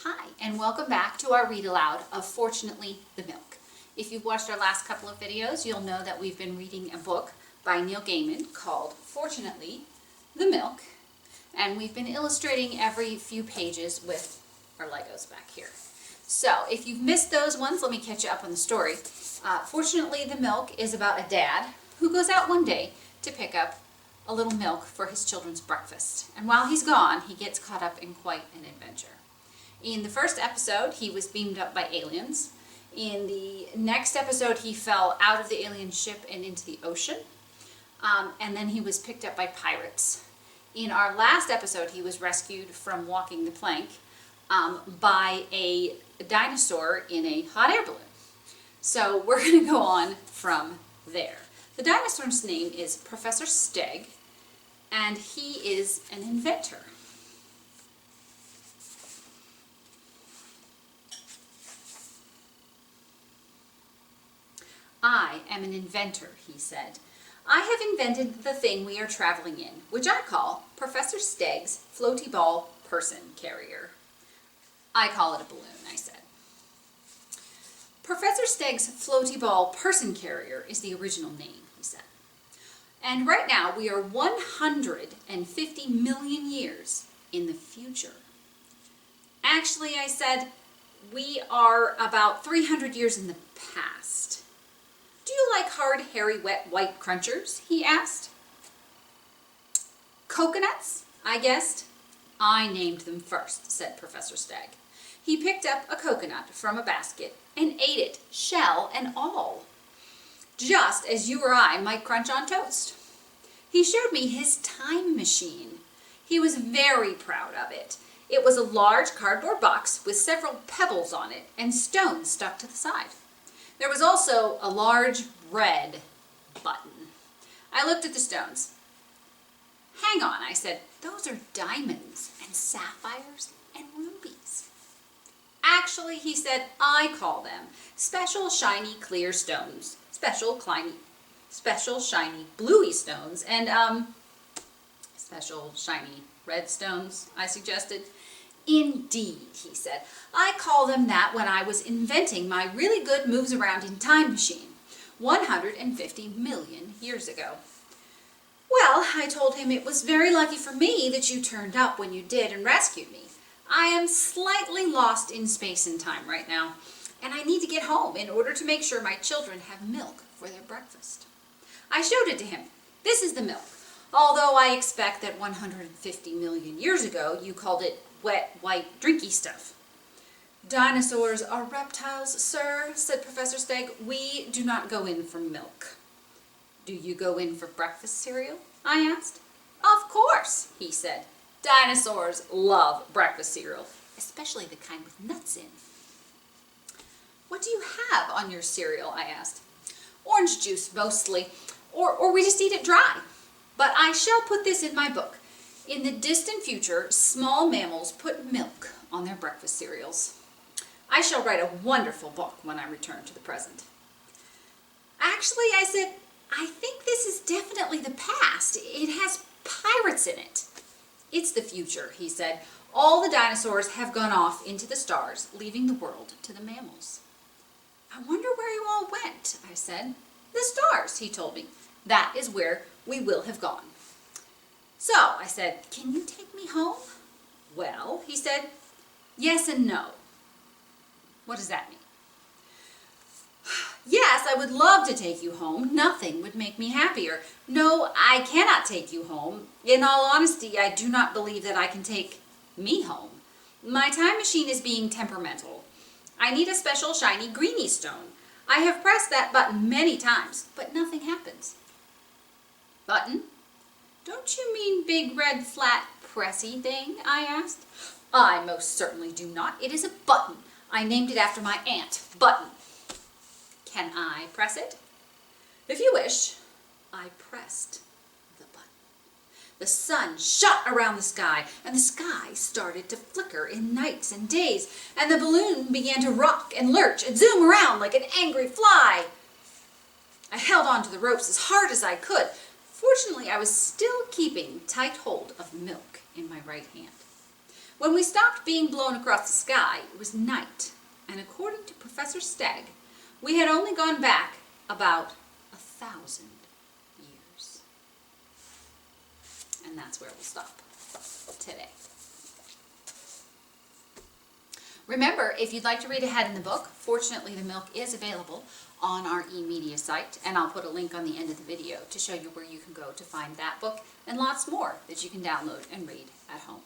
Hi, and welcome back to our read aloud of Fortunately the Milk. If you've watched our last couple of videos, you'll know that we've been reading a book by Neil Gaiman called Fortunately the Milk, and we've been illustrating every few pages with our Legos back here. So if you've missed those ones, let me catch you up on the story. Fortunately the Milk is about a dad who goes out one day to pick up a little milk for his children's breakfast. And while he's gone, he gets caught up in quite an adventure. In the first episode, he was beamed up by aliens. In the next episode, he fell out of the alien ship and into the ocean. And then he was picked up by pirates. In our last episode, he was rescued from walking the plank by a dinosaur in a hot air balloon. So we're going to go on from there. The dinosaur's name is Professor Steg, and he is an inventor. I am an inventor, he said. I have invented the thing we are traveling in, which I call Professor Steg's floaty ball person carrier. I call it a balloon, I said. Professor Steg's floaty ball person carrier is the original name, he said. And right now we are 150 million years in the future. Actually, I said, we are about 300 years in the past. Do you like hard, hairy, wet, white crunchers? He asked. Coconuts, I guessed. I named them first, said Professor Steg. He picked up a coconut from a basket and ate it, shell and all, just as you or I might crunch on toast. He showed me his time machine. He was very proud of it. It was a large cardboard box with several pebbles on it and stones stuck to the side. There was also a large red button. I looked at the stones. Hang on, I said, those are diamonds and sapphires and rubies. Actually, he said, I call them special shiny clear stones, special shiny bluey stones, and special shiny red stones, I suggested. Indeed, he said. I call them that when I was inventing my really good moves around in time machine 150 million years ago. Well, I told him it was very lucky for me that you turned up when you did and rescued me. I am slightly lost in space and time right now, and I need to get home in order to make sure my children have milk for their breakfast. I showed it to him. This is the milk, although I expect that 150 million years ago you called it wet, white, drinky stuff. Dinosaurs are reptiles, sir, said Professor Steg. We do not go in for milk. Do you go in for breakfast cereal? I asked. Of course, he said. Dinosaurs love breakfast cereal, especially the kind with nuts in. What do you have on your cereal? I asked. Orange juice, mostly, or we just eat it dry. But I shall put this in my book. In the distant future, small mammals put milk on their breakfast cereals. I shall write a wonderful book when I return to the present. Actually, I said, I think this is definitely the past. It has pirates in it. It's the future, he said. All the dinosaurs have gone off into the stars, leaving the world to the mammals. I wonder where you all went, I said. The stars, he told me. That is where we will have gone. So, I said, can you take me home? Well, he said, yes and no. What does that mean? Yes, I would love to take you home. Nothing would make me happier. No, I cannot take you home. In all honesty, I do not believe that I can take me home. My time machine is being temperamental. I need a special shiny greeny stone. I have pressed that button many times, but nothing happens. Button? Don't you mean big red flat pressy thing? I asked. I most certainly do not. It is a button. I named it after my aunt. Button. Can I press it? If you wish. I pressed the button. The sun shot around the sky, and the sky started to flicker in nights and days, and the balloon began to rock and lurch and zoom around like an angry fly. I held on to the ropes as hard as I could. Fortunately, I was still keeping tight hold of milk in my right hand. When we stopped being blown across the sky, it was night, and according to Professor Stagg, we had only gone back about 1,000 years. And that's where we'll stop today. Remember, if you'd like to read ahead in the book, Fortunately the Milk is available on our eMedia site, and I'll put a link on the end of the video to show you where you can go to find that book and lots more that you can download and read at home.